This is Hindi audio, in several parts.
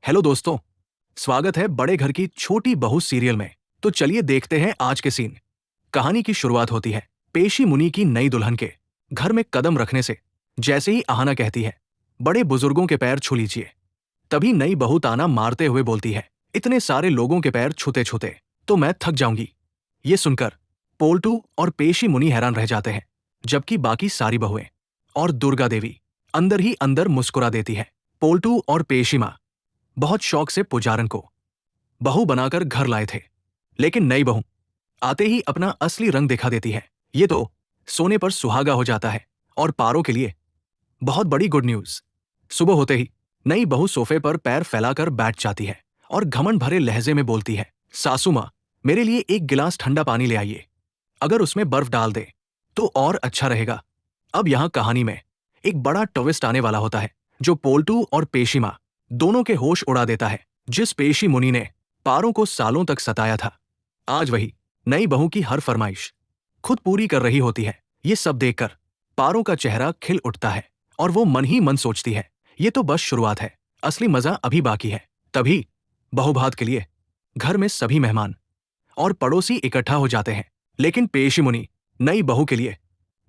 हेलो दोस्तों, स्वागत है बड़े घर की छोटी बहू सीरियल में। तो चलिए देखते हैं आज के सीन। कहानी की शुरुआत होती है पेशी मुनि की नई दुल्हन के घर में कदम रखने से। जैसे ही आहाना कहती है, बड़े बुजुर्गों के पैर छू लीजिए, तभी नई बहू ताना मारते हुए बोलती है, इतने सारे लोगों के पैर छूते छूते तो मैं थक जाऊंगी। ये सुनकर पोल्टू और पेशी मुनि हैरान रह जाते हैं, जबकि बाकी सारी बहुएं और दुर्गा देवी अंदर ही अंदर मुस्कुरा देती है। पोल्टू और पेशी माँ बहुत शौक से पुजारन को बहू बनाकर घर लाए थे, लेकिन नई बहू आते ही अपना असली रंग दिखा देती है। ये तो सोने पर सुहागा हो जाता है। और पारो के लिए बहुत बड़ी गुड न्यूज। सुबह होते ही नई बहू सोफे पर पैर फैलाकर बैठ जाती है और घमंड भरे लहजे में बोलती है, सासू माँ, मेरे लिए एक गिलास ठंडा पानी ले आइए। अगर उसमें बर्फ डाल दे तो और अच्छा रहेगा। अब यहाँ कहानी में एक बड़ा ट्विस्ट आने वाला होता है, जो पोल्टू और पेशी माँ दोनों के होश उड़ा देता है। जिस पेशी मुनि ने पारों को सालों तक सताया था, आज वही नई बहू की हर फरमाइश खुद पूरी कर रही होती है। ये सब देखकर पारों का चेहरा खिल उठता है और वो मन ही मन सोचती है, ये तो बस शुरुआत है, असली मजा अभी बाकी है। तभी बहुभात के लिए घर में सभी मेहमान और पड़ोसी इकट्ठा हो जाते हैं, लेकिन पेशी मुनि नई बहू के लिए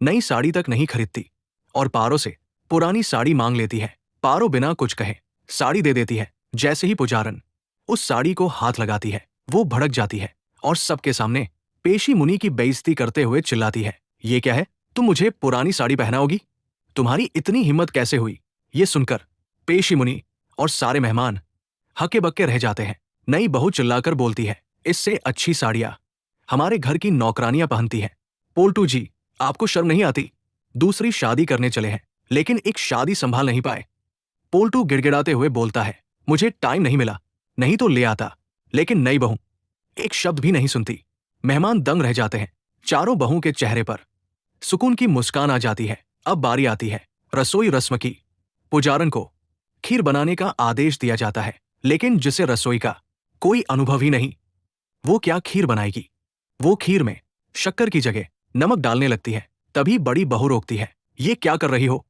नई साड़ी तक नहीं खरीदती और पारो से पुरानी साड़ी मांग लेती है। पारो बिना कुछ कहे साड़ी दे देती है। जैसे ही पुजारन उस साड़ी को हाथ लगाती है, वो भड़क जाती है और सबके सामने पेशी मुनि की बेइज्जती करते हुए चिल्लाती है, ये क्या है, तुम मुझे पुरानी साड़ी पहनाओगी? तुम्हारी इतनी हिम्मत कैसे हुई? ये सुनकर पेशी मुनि और सारे मेहमान हक्के बक्के रह जाते हैं। नई बहू चिल्लाकर बोलती है, इससे अच्छी साड़ियां हमारे घर की नौकरानियां पहनती हैं। पोल्टू जी, आपको शर्म नहीं आती? दूसरी शादी करने चले हैं, लेकिन एक शादी संभाल नहीं पाए। पोल्टू गिड़गिड़ाते हुए बोलता है, मुझे टाइम नहीं मिला, नहीं तो ले आता। लेकिन नई बहू एक शब्द भी नहीं सुनती। मेहमान दंग रह जाते हैं। चारों बहू के चेहरे पर सुकून की मुस्कान आ जाती है। अब बारी आती है रसोई रस्म की। पुजारन को खीर बनाने का आदेश दिया जाता है, लेकिन जिसे रसोई का कोई अनुभव ही नहीं, वो क्या खीर बनाएगी? वो खीर में शक्कर की जगह नमक डालने लगती है। तभी बड़ी बहू रोकती है, ये क्या कर रही हो?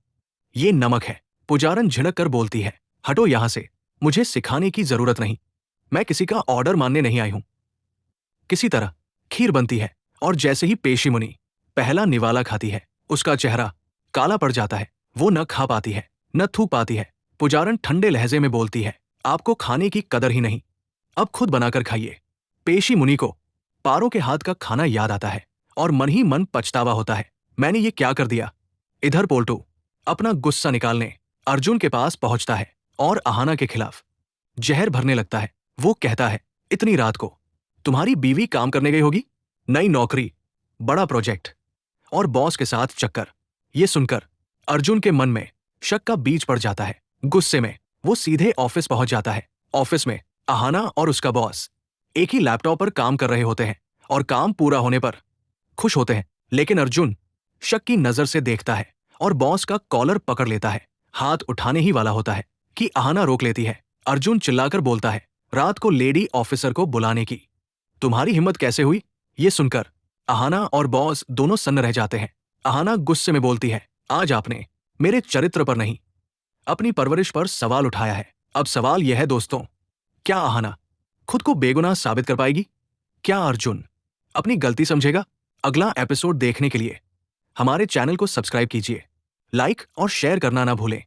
ये नमक है। पुजारन झिड़क कर बोलती है, हटो यहां से, मुझे सिखाने की जरूरत नहीं, मैं किसी का ऑर्डर मानने नहीं आई हूं। किसी तरह खीर बनती है और जैसे ही पेशी मुनि पहला निवाला खाती है, उसका चेहरा काला पड़ जाता है। वो न खा पाती है न थू पाती है। पुजारन ठंडे लहजे में बोलती है, आपको खाने की कदर ही नहीं, अब खुद बनाकर खाइए। पेशी मुनि को पारों के हाथ का खाना याद आता है और मन ही मन पछतावा होता है, मैंने ये क्या कर दिया। इधर पोल्टू अपना गुस्सा निकालने अर्जुन के पास पहुंचता है और आहाना के खिलाफ जहर भरने लगता है। वो कहता है, इतनी रात को तुम्हारी बीवी काम करने गई होगी, नई नौकरी, बड़ा प्रोजेक्ट और बॉस के साथ चक्कर। ये सुनकर अर्जुन के मन में शक का बीज पड़ जाता है। गुस्से में वो सीधे ऑफिस पहुंच जाता है। ऑफिस में आहाना और उसका बॉस एक ही लैपटॉप पर काम कर रहे होते हैं और काम पूरा होने पर खुश होते हैं, लेकिन अर्जुन शक की नजर से देखता है और बॉस का कॉलर पकड़ लेता है। हाथ उठाने ही वाला होता है कि आहाना रोक लेती है। अर्जुन चिल्लाकर बोलता है, रात को लेडी ऑफिसर को बुलाने की तुम्हारी हिम्मत कैसे हुई? ये सुनकर आहाना और बॉस दोनों सन्न रह जाते हैं। आहाना गुस्से में बोलती है, आज आपने मेरे चरित्र पर नहीं, अपनी परवरिश पर सवाल उठाया है। अब सवाल यह है दोस्तों, क्या आहाना खुद को बेगुनाह साबित कर पाएगी? क्या अर्जुन अपनी गलती समझेगा? अगला एपिसोड देखने के लिए हमारे चैनल को सब्सक्राइब कीजिए, लाइक और शेयर करना ना भूलें।